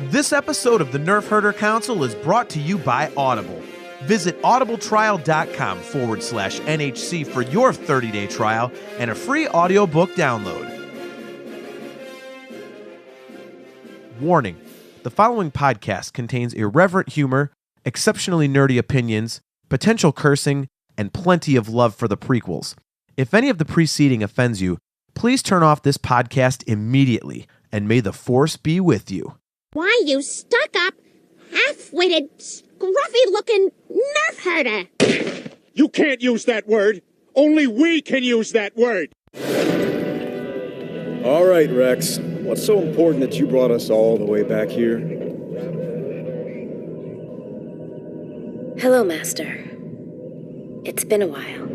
This episode of the Nerf Herder Council is brought to you by Audible. Visit audibletrial.com/NHC for your 30-day trial and a free audiobook download. Warning: the following podcast contains irreverent humor, exceptionally nerdy opinions, potential cursing, and plenty of love for the prequels. If any of the preceding offends you, please turn off this podcast immediately, and may the Force be with you. Why, you stuck-up, half-witted, scruffy-looking nerf herder! You can't use that word! Only we can use that word! All right, Rex. What's so important that you brought us all the way back here? Hello, Master. It's been a while.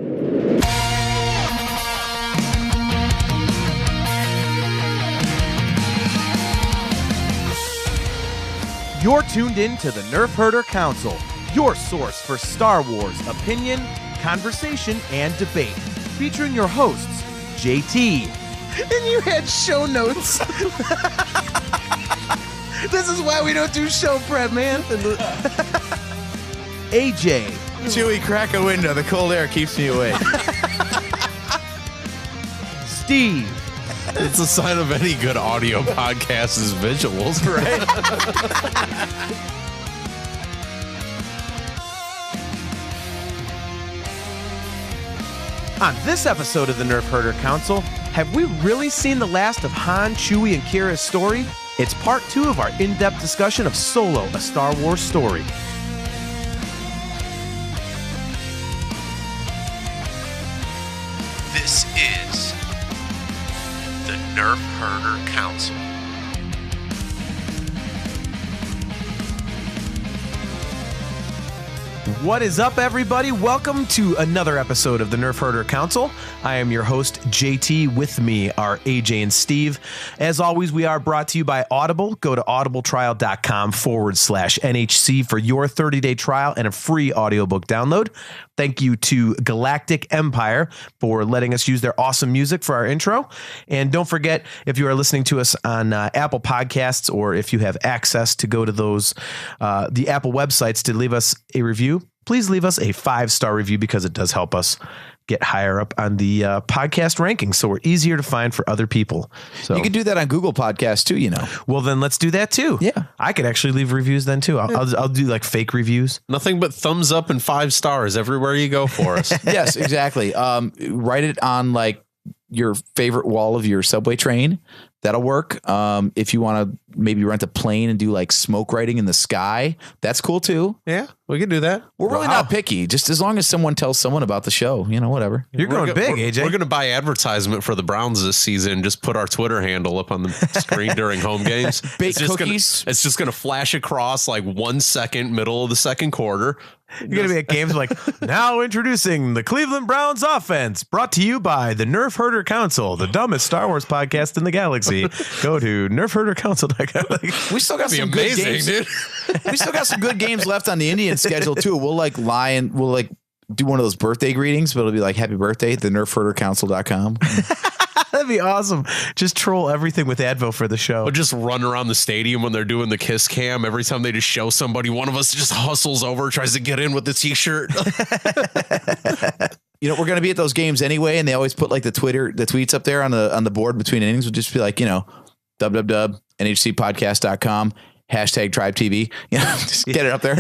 You're tuned in to the Nerf Herder Council, your source for Star Wars opinion, conversation, and debate. Featuring your hosts, JT. And you had show notes. This is why we don't do show prep, man. AJ. Chewy, crack a window. The cold air keeps me awake. Steve. It's a sign of any good audio podcast is visuals, right? On this episode of the Nerf Herder Council, have we really seen the last of Han, Chewie, and Qi'ra's story? It's part 2 of our in-depth discussion of Solo, a Star Wars story. This is the Nerf Herder Council. What is up, everybody? Welcome to another episode of the Nerf Herder Council. I am your host, JT. With me are AJ and Steve. As always, we are brought to you by Audible. Go to audibletrial.com/NHC for your 30-day trial and a free audiobook download. Thank you to Galactic Empire for letting us use their awesome music for our intro. And don't forget, if you are listening to us on Apple Podcasts, or if you have access to go to those, the Apple websites to leave us a review, please leave us a 5-star review because it does help us get higher up on the podcast rankings, so we're easier to find for other people. So you can do that on Google Podcasts too, you know. Well, then let's do that too. Yeah. I could actually leave reviews then too. I'll do like fake reviews. Nothing but thumbs up and 5 stars everywhere you go for us. Yes, exactly. Write it on like your favorite wall of your subway train. That'll work. If you want to maybe rent a plane and do like smoke writing in the sky, that's cool too. Yeah, we can do that. We're really not picky. Just as long as someone tells someone about the show, you know, whatever. You're going big, AJ. We're going to buy advertisement for the Browns this season. Just put our Twitter handle up on the screen during home games. Baked cookies. It's just going to flash across like 1 second, middle of the second quarter. You're going to be at games like, now introducing the Cleveland Browns offense, brought to you by the Nerf Herder Council, the dumbest Star Wars podcast in the galaxy. Go to nerfherdercouncil.com. We still got some amazing, good games. dude. We still got some good games left on the Indian schedule too. We'll like lie and we'll like do one of those birthday greetings, but it'll be like happy birthday at the nerfherdercouncil.com. That'd be awesome. Just troll everything with Advo for the show. Or just run around the stadium when they're doing the kiss cam. Every time they just show somebody, one of us just hustles over, tries to get in with the t-shirt. You know, we're going to be at those games anyway, and they always put like the tweets up there on the board between innings. Would just be like, you know, www.nhcpodcast.com. #TribeTV. You know, just get it up there.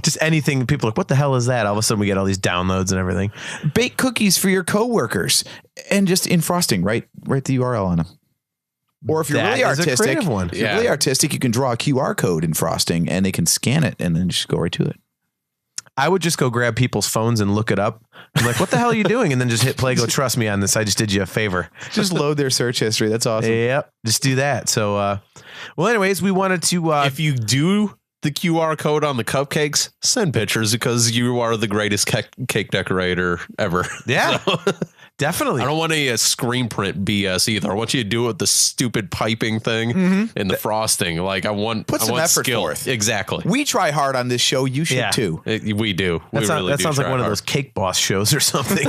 Just anything. People are like, what the hell is that? All of a sudden we get all these downloads and everything. Bake cookies for your coworkers and just in frosting, write the URL on them. Or if you're That really is a artistic, creative one. if you're really artistic, you can draw a QR code in frosting and they can scan it and then just go right to it. I would just go grab people's phones and look it up. I'm like, what the hell are you doing? And then just hit play. Go, trust me on this. I just did you a favor. Just load their search history. That's awesome. Yep. Just do that. So, well, anyways, we wanted to. If you do the QR code on the cupcakes, send pictures because you are the greatest cake decorator ever. Yeah. So. Definitely. I don't want a screen print BS either. I want you to do it with the stupid piping thing and the frosting. Like I want some effort skill. forth. Exactly. We try hard on this show. You should too. We do. That sounds like one of those Cake Boss shows or something.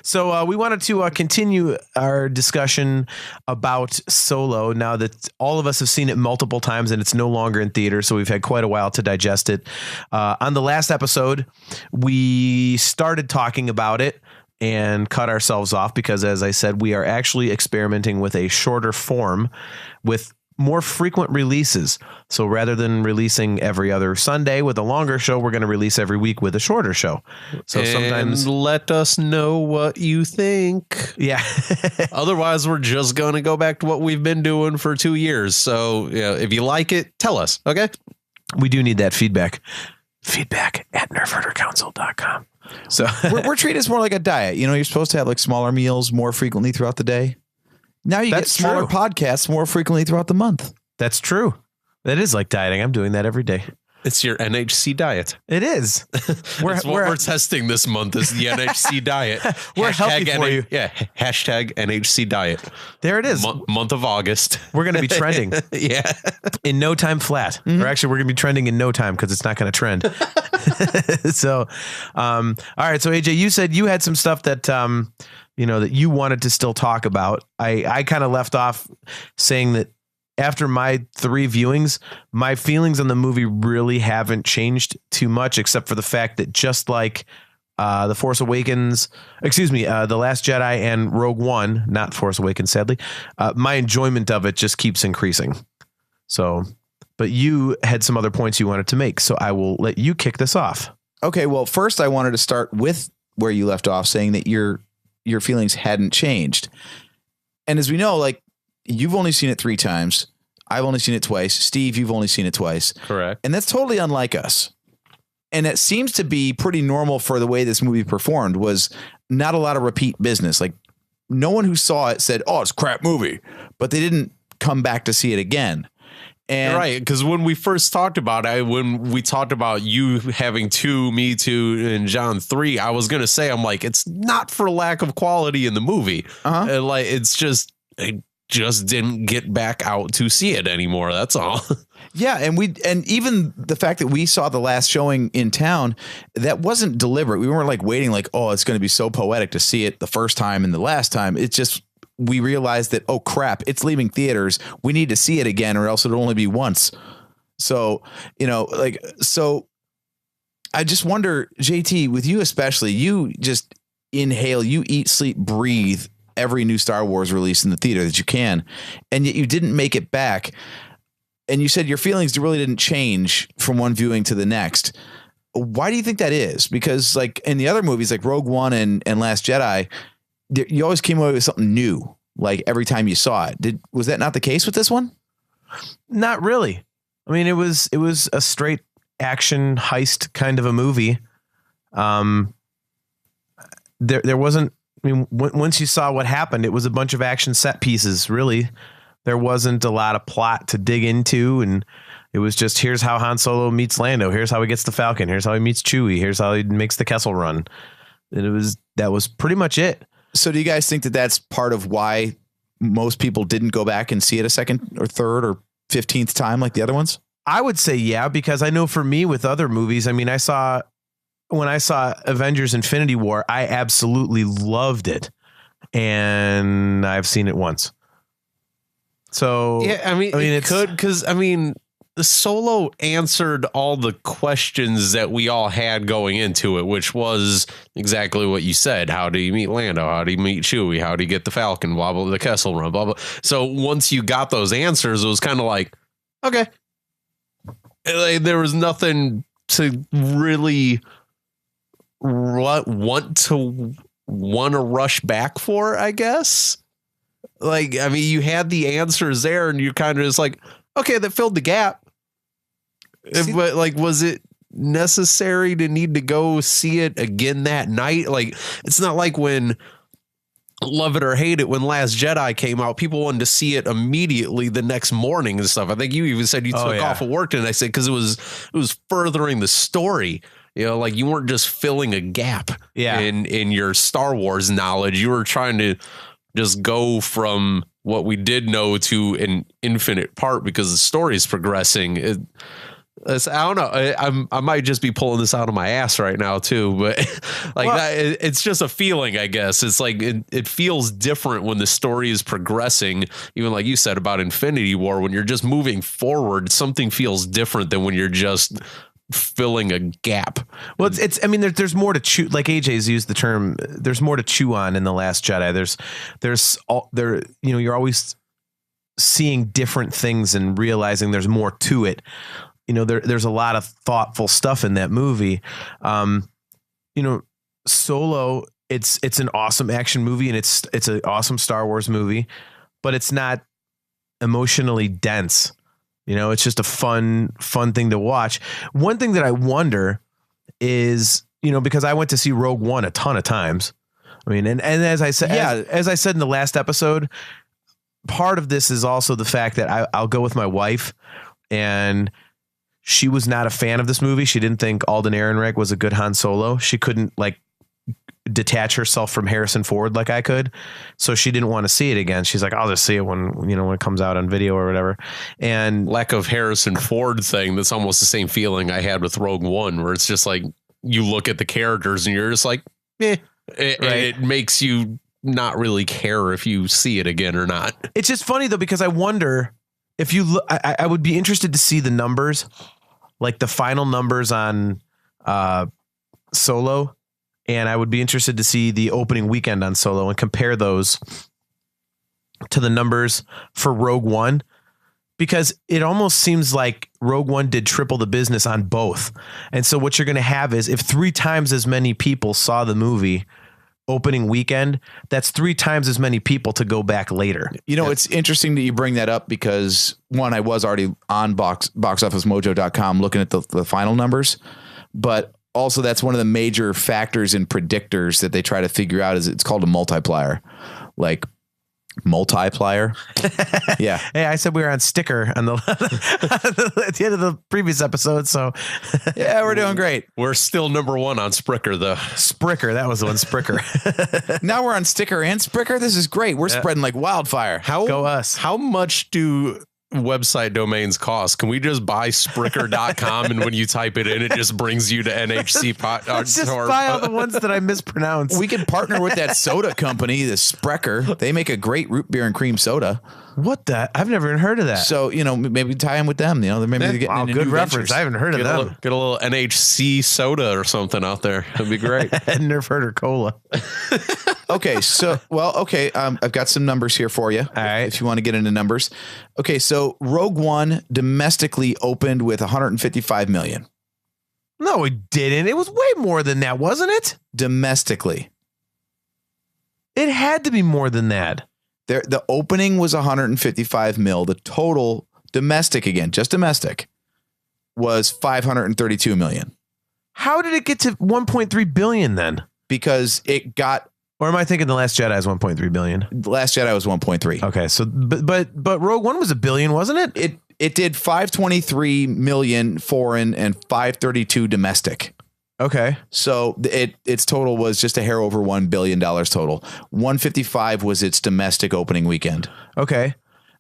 So we wanted to continue our discussion about Solo now that all of us have seen it multiple times and it's no longer in theater. So we've had quite a while to digest it. On the last episode, we started talking about it and cut ourselves off because, as I said, we are actually experimenting with a shorter form with more frequent releases. So rather than releasing every other Sunday with a longer show, we're going to release every week with a shorter show. So sometimes let us know what you think. Yeah. Otherwise, we're just going to go back to what we've been doing for 2 years. So if you like it, tell us. Okay. We do need that feedback. Feedback at nerfherdercouncil.com. So we're treating this more like a diet. You know, you're supposed to have like smaller meals more frequently throughout the day. Now you get smaller podcasts more frequently throughout the month. That's true. That is like dieting. I'm doing that every day. It's your NHC diet. It is. We're testing this month is the NHC diet. We're healthy for you. Yeah. Hashtag NHC diet. There it is. Month of August. We're going to be trending. Yeah. In no time flat. Or actually, we're going to be trending in no time because it's not going to trend. So, all right. So, AJ, you said you had some stuff that, that you wanted to still talk about. I kind of left off saying that after my 3 viewings, my feelings on the movie really haven't changed too much, except for the fact that just like The Force Awakens, The Last Jedi and Rogue One, not Force Awakens, sadly, my enjoyment of it just keeps increasing. So, but you had some other points you wanted to make, so I will let you kick this off. Okay, well, first I wanted to start with where you left off, saying that your feelings hadn't changed. And as we know, like, you've only seen it 3 times. I've only seen it twice. Steve, you've only seen it twice. Correct. And that's totally unlike us. And it seems to be pretty normal for the way this movie performed, was not a lot of repeat business. Like, no one who saw it said, oh, it's a crap movie, but they didn't come back to see it again. And right, because when we first talked about it, when we talked about you having 2, me 2, and John 3, I was going to say, I'm like, it's not for lack of quality in the movie. And like, it's just, I just didn't get back out to see it anymore. That's all. Yeah. And even the fact that we saw the last showing in town, that wasn't deliberate. We weren't like waiting like, oh, it's going to be so poetic to see it the first time and the last time. It's just, we realized that, oh crap, it's leaving theaters. We need to see it again or else it'll only be once. So, so I just wonder, JT, with you especially, you just inhale, you eat, sleep, breathe every new Star Wars release in the theater that you can. And yet you didn't make it back. And you said your feelings really didn't change from one viewing to the next. Why do you think that is? Because like in the other movies, like Rogue One and Last Jedi, you always came away with something new, like every time you saw it. Was that not the case with this one? Not really. I mean, it was a straight action heist kind of a movie. There wasn't. I mean, once you saw what happened, it was a bunch of action set pieces. Really, there wasn't a lot of plot to dig into, and it was just here's how Han Solo meets Lando. Here's how he gets the Falcon. Here's how he meets Chewie. Here's how he makes the Kessel Run. And that was pretty much it. So do you guys think that that's part of why most people didn't go back and see it a second or third or 15th time like the other ones? I would say, yeah, because I know for me with other movies, I mean, when I saw Avengers Infinity War, I absolutely loved it. And I've seen it once. So, yeah, I mean it could, because I mean, the Solo answered all the questions that we all had going into it, which was exactly what you said. How do you meet Lando? How do you meet Chewie? How do you get the Falcon? Blah, blah, the Kessel Run, blah, blah. So once you got those answers, it was kind of like, okay. Like, there was nothing to really want to rush back for, I guess. Like, I mean, you had the answers there and you kind of just like, okay, that filled the gap. But like, was it necessary to need to go see it again that night? Like, it's not like when, love it or hate it, when Last Jedi came out, people wanted to see it immediately the next morning and stuff. I think you even said you took off of work, and I said because it was furthering the story. You know, like you weren't just filling a gap Yeah. in your Star Wars knowledge. You were trying to just go from what we did know to an infinite part because the story is progressing. I don't know. I might just be pulling this out of my ass right now too, but like it's just a feeling, I guess. It's like it feels different when the story is progressing. Even like you said about Infinity War, when you're just moving forward, something feels different than when you're just filling a gap. Well, it's I mean, there's more to chew. Like AJ's used the term, there's more to chew on in The Last Jedi. You're always seeing different things and realizing there's more to it. You know, there's a lot of thoughtful stuff in that movie. Solo, it's an awesome action movie and it's an awesome Star Wars movie, but it's not emotionally dense. You know, it's just a fun thing to watch. One thing that I wonder is, because I went to see Rogue One a ton of times. I mean, and as I said, as I said in the last episode, part of this is also the fact that I'll go with my wife, and she was not a fan of this movie. She didn't think Alden Ehrenreich was a good Han Solo. She couldn't detach herself from Harrison Ford like I could. So she didn't want to see it again. She's like, I'll just see it when it comes out on video or whatever. And lack of Harrison Ford thing. That's almost the same feeling I had with Rogue One, where it's just like, you look at the characters and you're just like, it makes you not really care if you see it again or not. It's just funny though, because I wonder if you look, I would be interested to see the numbers, like the final numbers on Solo. And I would be interested to see the opening weekend on Solo and compare those to the numbers for Rogue One, because it almost seems like Rogue One did triple the business on both. And so what you're going to have is, if 3 times as many people saw the movie opening weekend, that's 3 times as many people to go back later. It's interesting that you bring that up, because one, I was already on boxofficemojo.com looking at the final numbers, but also that's one of the major factors in predictors that they try to figure out. Is it's called a multiplier. Yeah. Hey, I said we were on sticker on the at the end of the previous episode. So yeah, we're doing great. We're still number 1 on Spricker though. Spricker. That was the one, Spricker. Now we're on sticker and Spricker. This is great. We're spreading like wildfire. Go us. How much do website domains cost? Can we just buy Spricker.com and when you type it in, it just brings you to NHC Let's just buy all the ones that I mispronounce. We can partner with that soda company, the Sprecher. They make a great root beer and cream soda. What the? I've never even heard of that. So, maybe tie them with them. Maybe they're getting into good new reference. ventures. I haven't heard of them. Get a little NHC soda or something out there. That'd be great. Nerf Herder Cola. Okay. I've got some numbers here for you. All right. If you want to get into numbers. Okay. So Rogue One domestically opened with 155 million. No, it didn't. It was way more than that, wasn't it? Domestically. It had to be more than that. The opening was 155 mil. The total domestic, again, just domestic, was 532 million. How did it get to 1.3 billion then? Because it got. Or am I thinking The Last Jedi is 1.3 billion? The Last Jedi was 1.3. Okay, so but Rogue One was $1 billion, wasn't it? It did 523 million foreign and 532 domestic. Okay. So its total was just a hair over $1 billion total. 155 was its domestic opening weekend. Okay.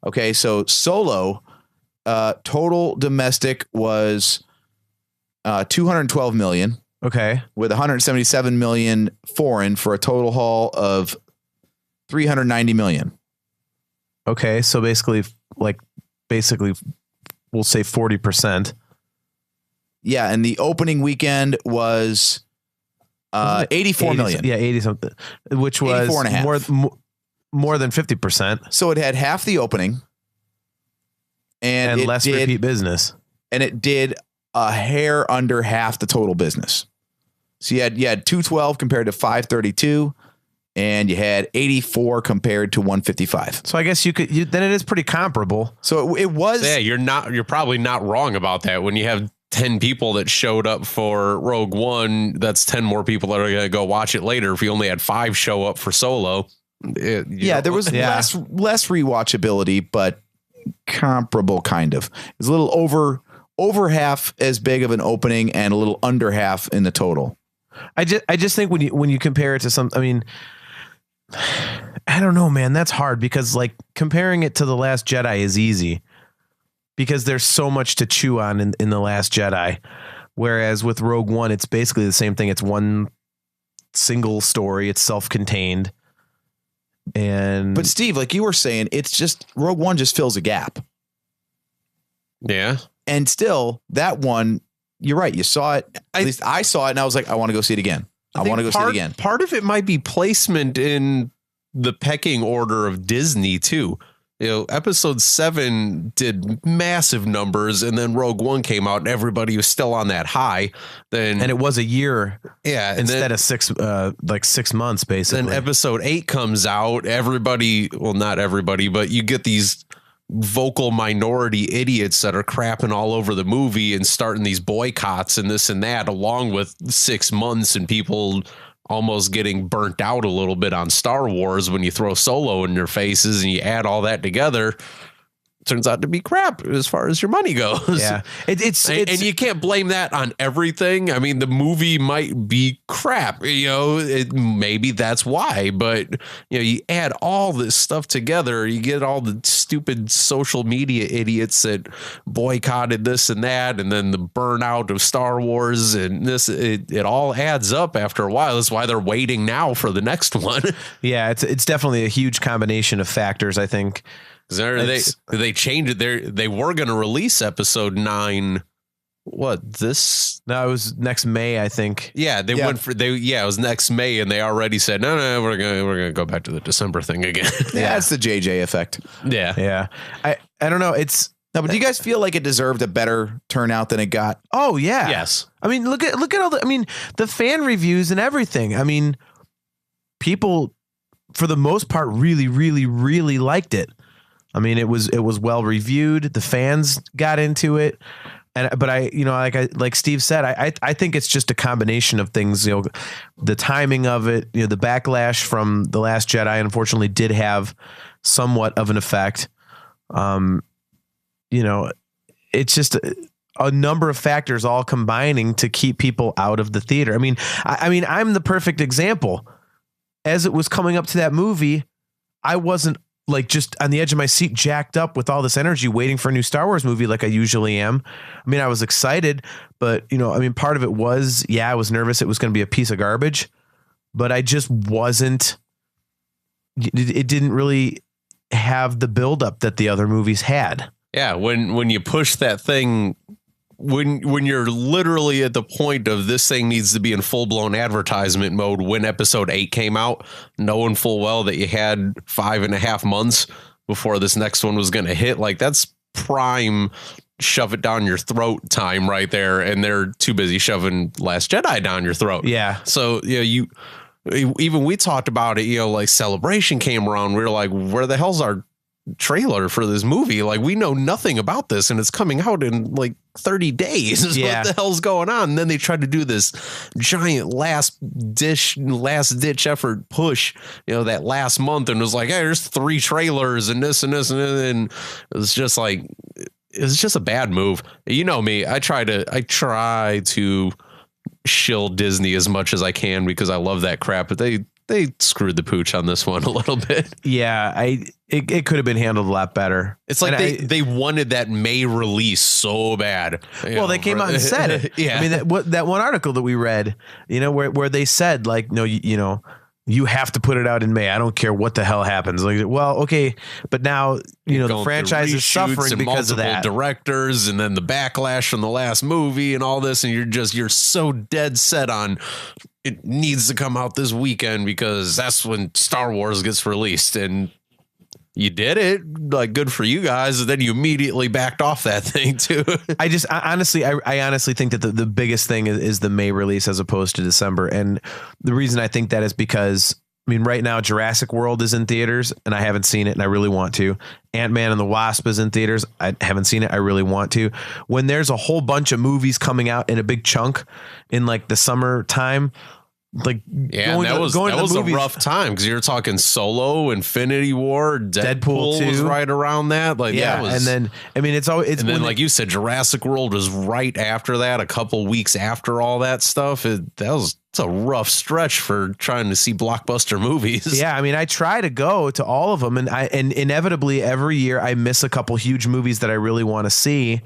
Okay. So Solo, total domestic was 212 million. Okay. With 177 million foreign, for a total haul of 390 million. Okay. So basically we'll say 40%. Yeah, and the opening weekend was 84 million. Yeah, 80 something, which was more than 50%. So it had half the opening, and less repeat business. And it did a hair under half the total business. So you had 212 compared to 532, and you had 84 compared to 155. So I guess then it is pretty comparable. So it was. Yeah, you're probably not wrong about that. When you have 10 people that showed up for Rogue One, that's 10 more people that are going to go watch it later. If you only had 5 show up for Solo. There was less rewatchability, but comparable kind of. It's a little over half as big of an opening and a little under half in the total. I just think when you compare it to some, I mean, I don't know, man, that's hard because like comparing it to The Last Jedi is easy because there's so much to chew on in The Last Jedi. Whereas with Rogue One, it's basically the same thing. It's one single story. It's self-contained. But Steve, like you were saying, it's just Rogue One just fills a gap. Yeah. And still that one, you're right. You saw it. At least I saw it and I was like, I want to go see it again. I want to go see it again. Part of it might be placement in the pecking order of Disney too. You know, episode 7 did massive numbers and then Rogue One came out and everybody was still on that high. And it was a year. Yeah. Instead of 6 months, basically. Then episode 8 comes out. Everybody, well, not everybody, but you get these vocal minority idiots that are crapping all over the movie and starting these boycotts and this and that, along with 6 months and people almost getting burnt out a little bit on Star Wars when you throw Solo in their faces and you add all that together. Turns out to be crap as far as your money goes. Yeah, it's and you can't blame that on everything. I mean, the movie might be crap, you know, maybe that's why, but you know, you add all this stuff together, you get all the stupid social media idiots that boycotted this and that, and then the burnout of Star Wars and this, it all adds up after a while. That's why they're waiting now for the next one. Yeah, it's definitely a huge combination of factors, I think. They changed it. They were going to release episode 9. What this? No, it was next May, I think. Yeah, it was next May, and they already said no, we're gonna go back to the December thing again. Yeah, it's the JJ effect. Yeah. I don't know. But do you guys feel like it deserved a better turnout than it got? Oh yeah. Yes. I mean, look at all the fan reviews and everything. I mean, people for the most part really, really, really liked it. I mean, it was well reviewed. The fans got into it. But like Steve said, I think it's just a combination of things, you know, the timing of it, you know, the backlash from The Last Jedi, unfortunately did have somewhat of an effect. You know, it's just a number of factors all combining to keep people out of the theater. I mean, I'm the perfect example. As it was coming up to that movie, I wasn't like just on the edge of my seat, jacked up with all this energy, waiting for a new Star Wars movie like I usually am. I mean, I was excited, but you know, I mean, part of it was, I was nervous it was going to be a piece of garbage, but I just wasn't. It didn't really have the buildup that the other movies had. Yeah, when you push that thing, when you're literally at the point of this thing needs to be in full blown advertisement mode. When episode 8 came out, knowing full well that you had 5.5 months before this next one was going to hit, like that's prime shove it down your throat time right there. And they're too busy shoving Last Jedi down your throat. Yeah. So, you know, even we talked about it, you know, like Celebration came around. We were like, where the hell's our trailer for this movie? Like, we know nothing about this and it's coming out in like 30 days. Yeah. What the hell's going on? And then they tried to do this giant last ditch effort push, you know, that last month, and it was like, hey, there's 3 trailers and this and this and this, and it was just like, it's just a bad move. You know me, I try to shill Disney as much as I can because I love that crap, but they screwed the pooch on this one a little bit. Yeah, it could have been handled a lot better. It's like they wanted that May release so bad. Well, they came out and said it. Yeah. I mean, that one article that we read, you know, where they said like, no, you know, you have to put it out in May. I don't care what the hell happens. Like, well, okay, but now you know the franchise is suffering because of that. Directors, and then the backlash from the last movie and all this, and you're so dead set on it needs to come out this weekend because that's when Star Wars gets released, and you did it. Like, good for you guys. And then you immediately backed off that thing too. I honestly think that the biggest thing is the May release as opposed to December. And the reason I think that is because, I mean, right now Jurassic World is in theaters and I haven't seen it and I really want to. Ant-Man and the Wasp is in theaters. I haven't seen it. I really want to. When there's a whole bunch of movies coming out in a big chunk in like the summertime, like Yeah, that was a rough time because you're talking Solo, Infinity War, Deadpool was 2. right around that. Like, Yeah, that was, and then I mean, it's always and then like you said, Jurassic World was right after that. A couple weeks after all that stuff, it's a rough stretch for trying to see blockbuster movies. Yeah, I mean, I try to go to all of them, and inevitably every year I miss a couple huge movies that I really want to see,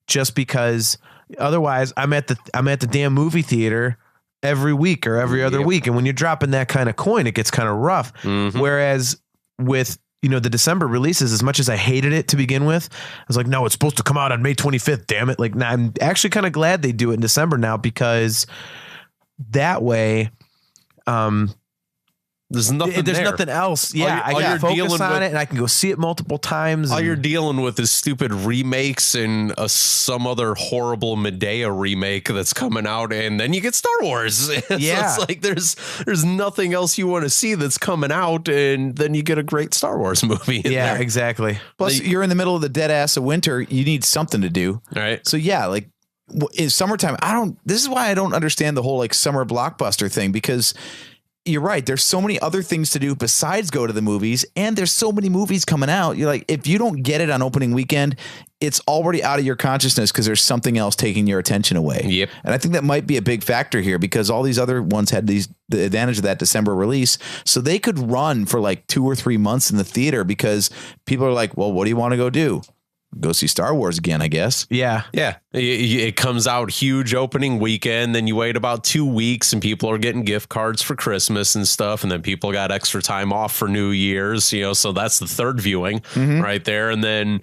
just because otherwise I'm at the damn movie theater every week or every other week, and when you're dropping that kind of coin, it gets kind of rough. Whereas with the December releases, as much as I hated it to begin with, I was like, no, it's supposed to come out on May 25th. Damn it! Like, now I'm actually kind of glad they do it in December now, because that way, there's nothing else. Yeah, I can focus on it, and I can go see it multiple times. All you're dealing with is stupid remakes and some other horrible Medea remake that's coming out, and then you get Star Wars. Yeah, so it's like there's nothing else you want to see that's coming out, and then you get a great Star Wars movie. Yeah, exactly. Plus, you're in the middle of the dead ass of winter. You need something to do. Right. So yeah, like in summertime, this is why I don't understand the whole like summer blockbuster thing, because you're right. There's so many other things to do besides go to the movies, and there's so many movies coming out. You're like, if you don't get it on opening weekend, it's already out of your consciousness because there's something else taking your attention away. Yep. And I think that might be a big factor here, because all these other ones had the advantage of that December release. So they could run for like 2 or 3 months in the theater, because people are like, well, what do you want to go do? Go see Star Wars again, I guess. Yeah. Yeah. It comes out huge opening weekend. Then you wait about 2 weeks and people are getting gift cards for Christmas and stuff. And then people got extra time off for New Year's, so that's the third viewing right there. And then,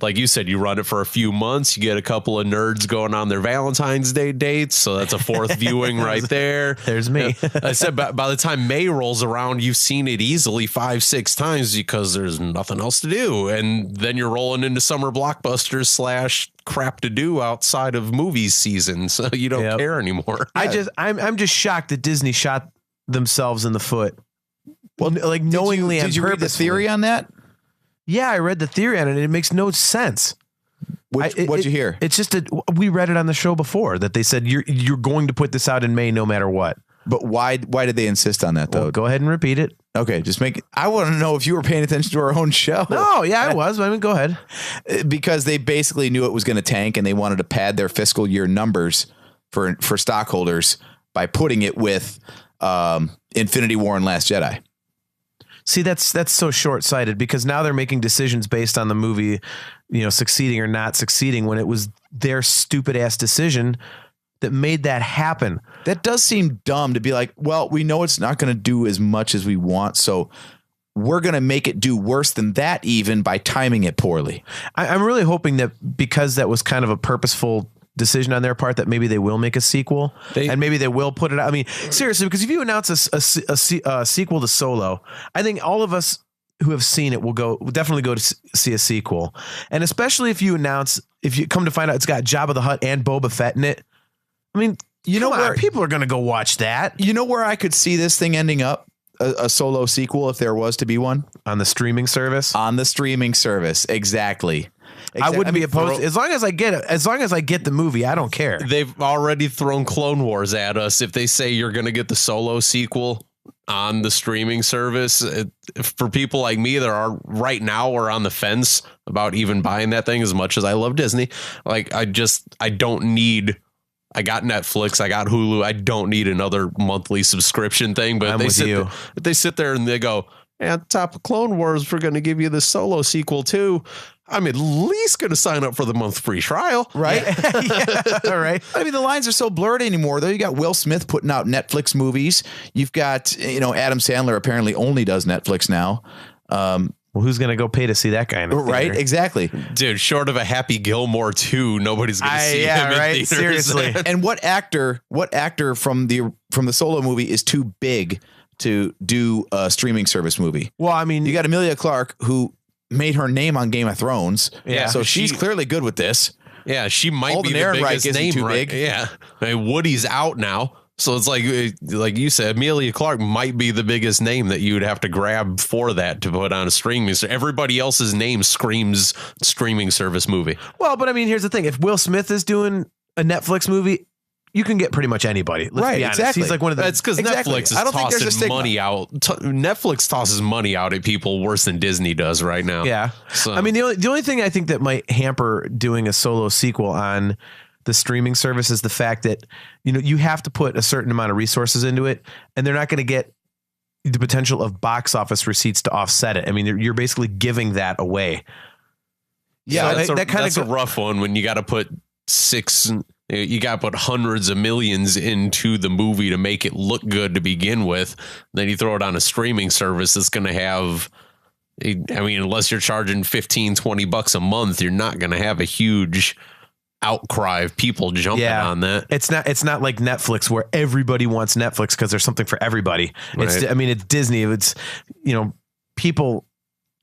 like you said, you run it for a few months. You get a couple of nerds going on their Valentine's Day dates. So that's a fourth viewing right there. There's me. I said, by the time May rolls around, you've seen it easily 5-6 times because there's nothing else to do. And then you're rolling into summer blockbusters / crap to do outside of movies season, so you don't care anymore. I'm just shocked that Disney shot themselves in the foot. Well, like knowingly. Did you read the theory on that? Yeah, I read the theory on it, and it makes no sense. What'd you hear? It's just we read it on the show before that they said you're going to put this out in May no matter what. But why did they insist on that though? Well, go ahead and repeat it. Okay, just make it. I want to know if you were paying attention to our own show. No, yeah, I was. I mean, go ahead. Because they basically knew it was going to tank, and they wanted to pad their fiscal year numbers for stockholders by putting it with Infinity War and Last Jedi. See, that's so short-sighted, because now they're making decisions based on the movie, succeeding or not succeeding, when it was their stupid ass decision that made that happen. That does seem dumb to be like, well, we know it's not going to do as much as we want, so we're going to make it do worse than that even by timing it poorly. I'm really hoping that because that was kind of a purposeful decision on their part, that maybe they will make a sequel, and maybe they will put it out. I mean, seriously, because if you announce a sequel to Solo, I think all of us who have seen it will definitely go to see a sequel. And especially if you come to find out it's got Jabba the Hutt and Boba Fett in it. I mean, people are going to go watch that. You know where I could see this thing ending up? A Solo sequel, if there was to be one, on the streaming service. On the streaming service, exactly. I wouldn't be opposed as long as I get it. As long as I get the movie, I don't care. They've already thrown Clone Wars at us. If they say you're going to get the Solo sequel on the streaming service, for people like me that are right now or on the fence about even buying that thing, as much as I love Disney, like I don't need. I got Netflix, I got Hulu. I don't need another monthly subscription thing. But they sit there and they go, on top of Clone Wars, we're going to give you the Solo sequel too. I'm at least going to sign up for the month free trial. Right. Yeah. All right. I mean, the lines are so blurred anymore, though. You got Will Smith putting out Netflix movies. You've got, Adam Sandler apparently only does Netflix now. Well, who's going to go pay to see that guy in the theater? Right, exactly. Dude, short of a Happy Gilmore 2, nobody's going to see him in theaters. Seriously. And what actor from the Solo movie is too big to do a streaming service movie? Well, I mean, you got Emilia Clarke, who made her name on Game of Thrones. Yeah. So she's clearly good with this. Yeah, she might be the biggest name. Too big. Yeah. I mean, Woody's out now. So it's like you said, Emilia Clarke might be the biggest name that you would have to grab for that to put on a streaming. So everybody else's name screams streaming service movie. Well, but I mean, here's the thing. If Will Smith is doing a Netflix movie, you can get pretty much anybody. Let's be honest. Exactly. He's like one of the. That's because Netflix is I don't think there's a tossing stigma. money out. Netflix tosses money out at people worse than Disney does right now. Yeah. So. I mean, the only thing I think that might hamper doing a Solo sequel on the streaming service is the fact that, you know, you have to put a certain amount of resources into it, and they're not going to get the potential of box office receipts to offset it. I mean, you're basically giving that away. Yeah, So that's a rough one when you got to put you got to put hundreds of millions into the movie to make it look good to begin with. Then you throw it on a streaming service that's going to have, I mean, unless you're charging $15-20 a month, you're not going to have a huge outcry of people jumping on that. It's not like Netflix where everybody wants Netflix because there's something for everybody. Right. It's Disney. It's, you know, people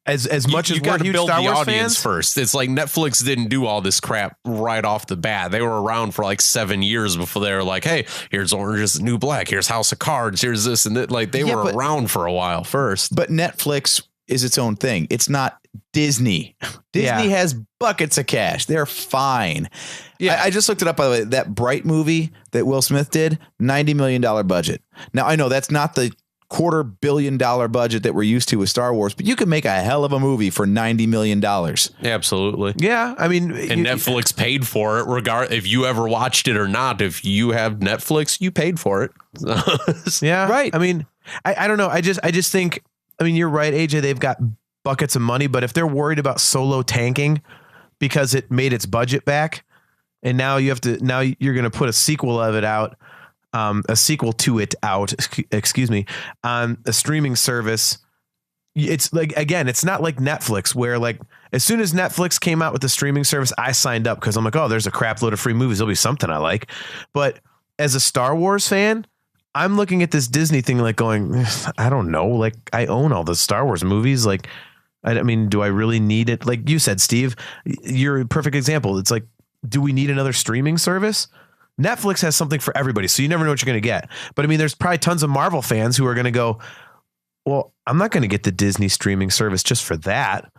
as much as you got to huge build Star the Wars audience fans first. It's like Netflix didn't do all this crap right off the bat. They were around for like 7 years before they were like, hey, here's Orange is the New Black. Here's House of Cards. Here's this and that. Like they were around for a while first. But Netflix is its own thing. It's not Disney. Disney has buckets of cash. They're fine. Yeah, I just looked it up, by the way. That Bright movie that Will Smith did, $90 million budget. Now, I know that's not the $250 million budget that we're used to with Star Wars, but you can make a hell of a movie for $90 million. Absolutely. Yeah. I mean, and Netflix paid for it, if you ever watched it or not. If you have Netflix, you paid for it. Yeah. Right. I mean, I don't know. I just think, I mean, you're right, AJ, they've got buckets of money, but if they're worried about Solo tanking because it made its budget back, and now you're going to put a sequel of it out, a sequel to it out, excuse me, on a streaming service. It's like, again, it's not like Netflix where like, as soon as Netflix came out with the streaming service, I signed up because I'm like, oh, there's a crap load of free movies. There'll be something I like. But as a Star Wars fan, I'm looking at this Disney thing like going, I don't know. Like I own all the Star Wars movies. Like, I mean, do I really need it? Like you said, Steve, you're a perfect example. It's like, do we need another streaming service? Netflix has something for everybody, so you never know what you're going to get. But I mean, there's probably tons of Marvel fans who are going to go, well, I'm not going to get the Disney streaming service just for that.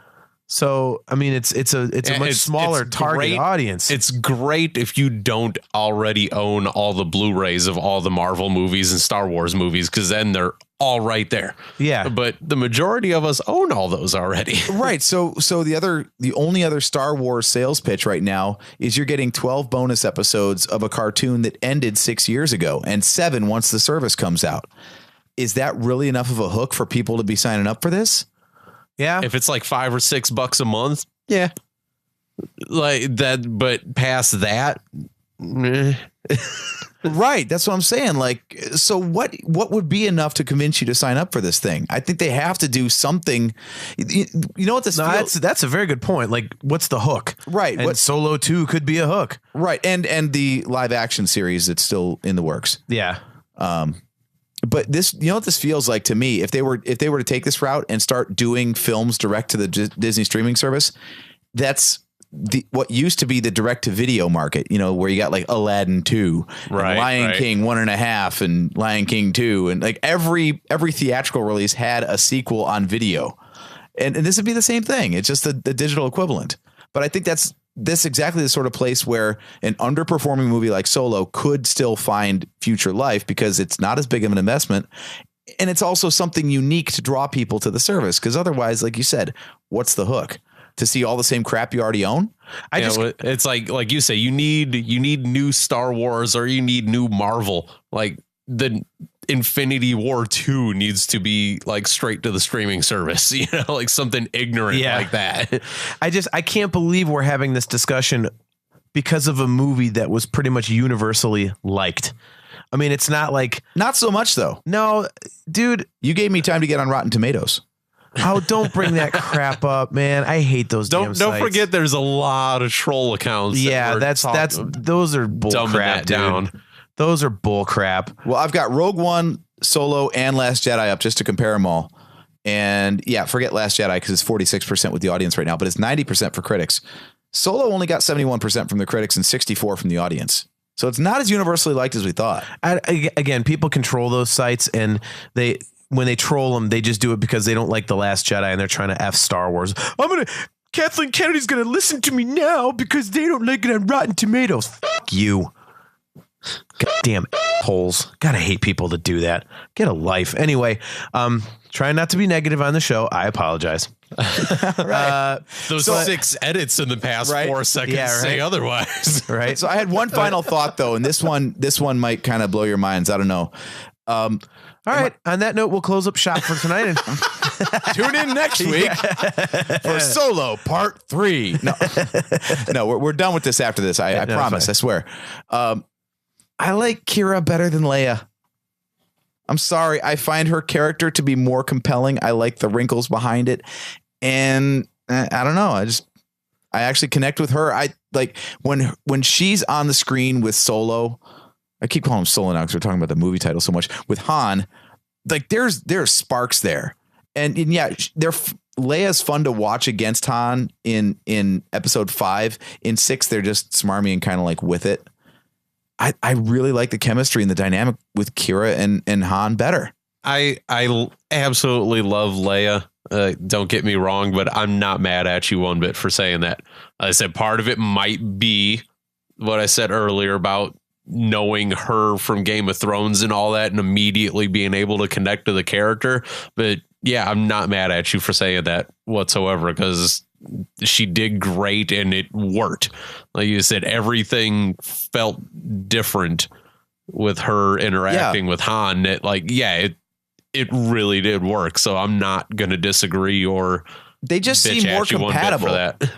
So, I mean, it's a much smaller target audience. It's great if you don't already own all the Blu-rays of all the Marvel movies and Star Wars movies, because then they're all right there. Yeah. But the majority of us own all those already. Right. So the only other Star Wars sales pitch right now is you're getting 12 bonus episodes of a cartoon that ended 6 years ago and 7 once the service comes out. Is that really enough of a hook for people to be signing up for this? Yeah. If it's like $5 or $6 a month. Yeah. Like that. But past that. Right. That's what I'm saying. Like, so what would be enough to convince you to sign up for this thing? I think they have to do something. You know what this that's a very good point. Like, what's the hook? Right. And Solo 2 could be a hook. Right. And the live action series that's still in the works. Yeah. But this, you know what this feels like to me, if they were to take this route and start doing films direct to the Disney streaming service, that's what used to be the direct to video market, you know, where you got like Aladdin 2, right, and Lion King 1.5 and Lion King 2. And like every theatrical release had a sequel on video. And this would be the same thing. It's just the digital equivalent. But I think that's exactly the sort of place where an underperforming movie like Solo could still find future life because it's not as big of an investment. And it's also something unique to draw people to the service. Because otherwise, like you said, what's the hook? To see all the same crap you already own? It's like you say, you need new Star Wars or you need new Marvel. Like the Infinity War 2 needs to be like straight to the streaming service, you know, like something ignorant like that. I can't believe we're having this discussion because of a movie that was pretty much universally liked. I mean, it's not like, not so much though. No, dude, you gave me time to get on Rotten Tomatoes. Oh, don't bring that crap up, man. I hate those damn sites. Don't forget there's a lot of troll accounts. Yeah, those are bull crap, dude. Those are bull crap. Well, I've got Rogue One, Solo, and Last Jedi up just to compare them all. And yeah, forget Last Jedi because it's 46% with the audience right now, but it's 90% for critics. Solo only got 71% from the critics and 64% from the audience. So it's not as universally liked as we thought. Again, people control those sites, and when they troll them, they just do it because they don't like The Last Jedi and they're trying to F Star Wars. Kathleen Kennedy's going to listen to me now because they don't like it on Rotten Tomatoes. Fuck you. God damn holes. Gotta hate people that do that. Get a life. Anyway, trying not to be negative on the show. I apologize. Those 6 edits in the past 4 seconds say otherwise. Right. So I had one final thought though, and this one might kind of blow your minds. I don't know. All right. On that note, we'll close up shop for tonight and tune in next week for Solo Part 3. No, we're done with this after this. I promise. Fine. I swear. I like Qi'ra better than Leia. I'm sorry. I find her character to be more compelling. I like the wrinkles behind it. And I don't know. I actually connect with her. I like when she's on the screen with Solo. I keep calling him Solo now because we're talking about the movie title so much. With Han, like there's sparks there. And yeah, Leia's fun to watch against Han in episode 5. In 6, they're just smarmy and kind of like with it. I really like the chemistry and the dynamic with Qi'ra and Han better. I absolutely love Leia. Don't get me wrong, but I'm not mad at you one bit for saying that. I said part of it might be what I said earlier about knowing her from Game of Thrones and all that and immediately being able to connect to the character. But yeah, I'm not mad at you for saying that whatsoever because she did great and it worked. Like you said, everything felt different with her interacting with Han. It really did work. So I'm not going to disagree or they just seem more compatible for that.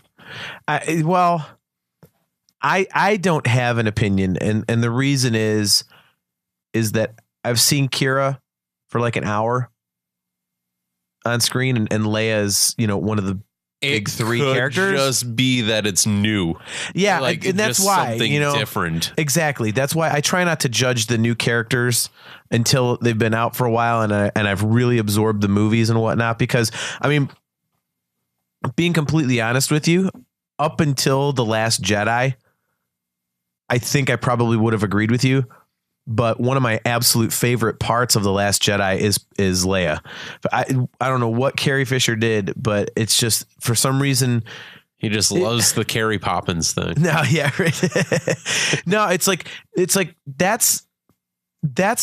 I don't have an opinion. And the reason is that I've seen Qi'ra for like an hour on screen and Leia is, one of the big 3 characters. Just be that it's new. Yeah. And that's why, something different. Exactly. That's why I try not to judge the new characters until they've been out for a while and I've really absorbed the movies and whatnot, because I mean, being completely honest with you, up until The Last Jedi, I think I probably would have agreed with you. But one of my absolute favorite parts of The Last Jedi is Leia. I don't know what Carrie Fisher did, but it's just for some reason he just loves the Carrie Poppins thing. No, yeah, right. No, it's like that's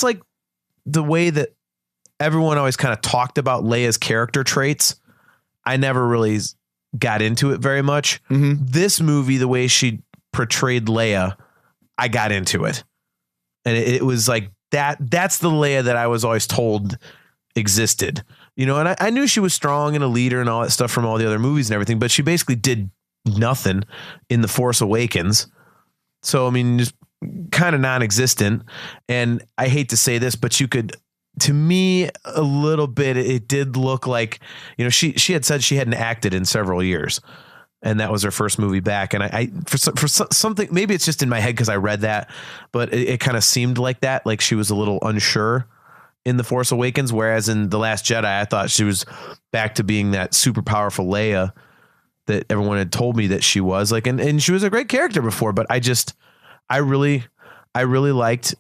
like the way that everyone always kind of talked about Leia's character traits. I never really got into it very much. Mm-hmm. This movie, the way she portrayed Leia, I got into it. And it was like that's the Leia that I was always told existed, and I knew she was strong and a leader and all that stuff from all the other movies and everything, but she basically did nothing in The Force Awakens. So, I mean, just kind of non-existent. And I hate to say this, but you could, to me, a little bit, it did look like, she had said she hadn't acted in several years. And that was her first movie back. And I for something, maybe it's just in my head because I read that, but it kind of seemed like that, like she was a little unsure in The Force Awakens. Whereas in The Last Jedi, I thought she was back to being that super powerful Leia that everyone had told me that she was like, and she was a great character before, but I really liked,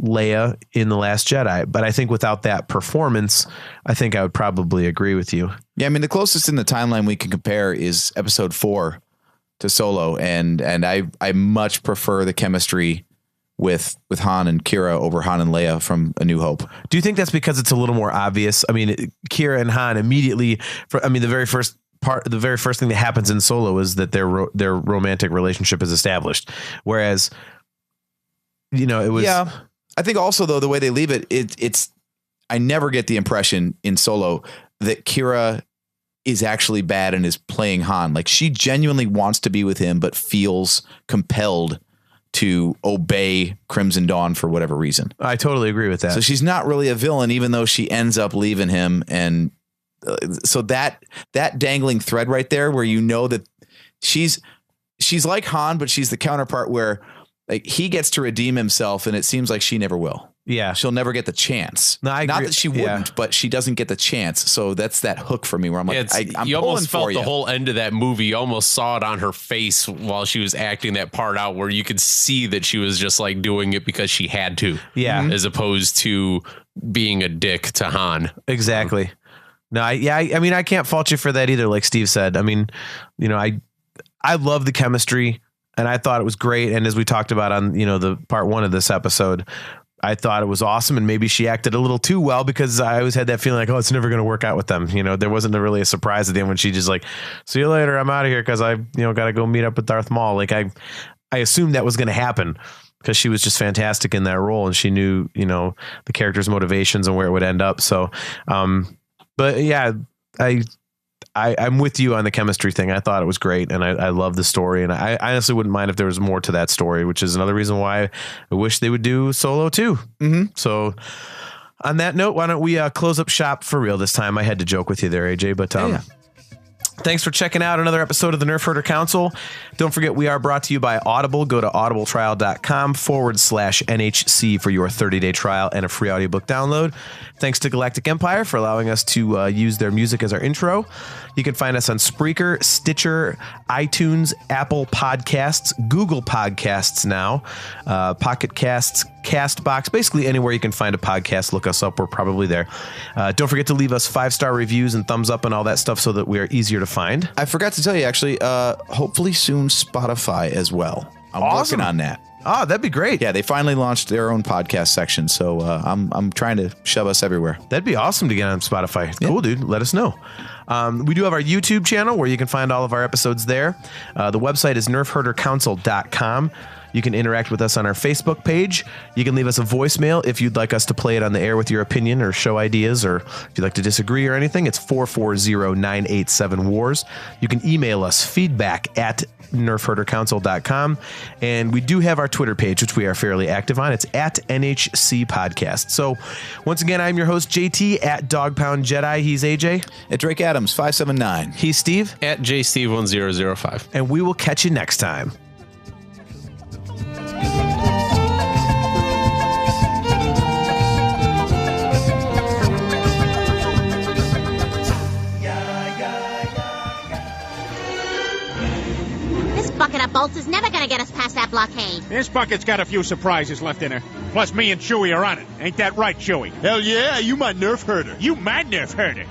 Leia in The Last Jedi, but I think without that performance, I think I would probably agree with you. Yeah, I mean, the closest in the timeline we can compare is episode 4 to Solo, and I much prefer the chemistry with Han and Qi'ra over Han and Leia from A New Hope. Do you think that's because it's a little more obvious? I mean, Qi'ra and Han immediately, the very first thing that happens in Solo is that their romantic relationship is established, whereas it was. Yeah. I think also, though, the way they leave it's I never get the impression in Solo that Qi'ra is actually bad and is playing Han. Like, she genuinely wants to be with him, but feels compelled to obey Crimson Dawn for whatever reason. I totally agree with that. So she's not really a villain, even though she ends up leaving him. And so that dangling thread right there, where that she's like Han, but she's the counterpart where, like, he gets to redeem himself, and it seems like she never will. Yeah. She'll never get the chance. No, I agree. Not that she wouldn't, but she doesn't get the chance. So that's that hook for me where I'm like, I'm you almost felt the whole end of that movie. You almost saw it on her face while she was acting that part out, where you could see that she was just like doing it because she had to. Yeah. As opposed to being a dick to Han. Exactly. No, I mean, I can't fault you for that either. Like Steve said, I mean, I love the chemistry. And I thought it was great. And as we talked about on, the part 1 of this episode, I thought it was awesome. And maybe she acted a little too well because I always had that feeling like, oh, it's never going to work out with them. There wasn't really a surprise at the end when she just like, see you later. I'm out of here because I, got to go meet up with Darth Maul. Like I assumed that was going to happen because she was just fantastic in that role. And she knew, the character's motivations and where it would end up. So, but yeah, I'm with you on the chemistry thing. I thought it was great, and I love the story, and I honestly wouldn't mind if there was more to that story, which is another reason why I wish they would do Solo too. Mm-hmm. So on that note, why don't we close up shop for real this time? I had to joke with you there, AJ, but thanks for checking out another episode of the Nerf Herder Council. Don't forget, we are brought to you by Audible. Go to audibletrial.com/NHC for your 30-day trial and a free audiobook download. Thanks to Galactic Empire for allowing us to use their music as our intro. You can find us on Spreaker, Stitcher, iTunes, Apple Podcasts, Google Podcasts now, Pocket Casts, CastBox, basically anywhere you can find a podcast, look us up. We're probably there. Don't forget to leave us 5-star reviews and thumbs up and all that stuff so that we are easier to find. I forgot to tell you, actually, hopefully soon Spotify as well. I'm awesome. working on that. Oh, that'd be great. Yeah, they finally launched their own podcast section, so I'm trying to shove us everywhere. That'd be awesome to get on Spotify. Cool, dude. Let us know. We do have our YouTube channel where you can find all of our episodes there. The website is nerfherdercouncil.com. You can interact with us on our Facebook page. You can leave us a voicemail if you'd like us to play it on the air with your opinion or show ideas, or if you'd like to disagree or anything. It's 440-987-WARS. You can email us feedback@nerfherdercouncil.com. And we do have our Twitter page, which we are fairly active on. It's @NHC Podcast. So once again, I'm your host, JT, @DogPoundJedi. He's AJ. At Drake Adams, 579. He's Steve. @JSteve1005. And we will catch you next time. Bucket of bolts is never gonna get us past that blockade. This bucket's got a few surprises left in her. Plus, me and Chewie are on it. Ain't that right, Chewie? Hell yeah, you my Nerf herder. You my Nerf herder.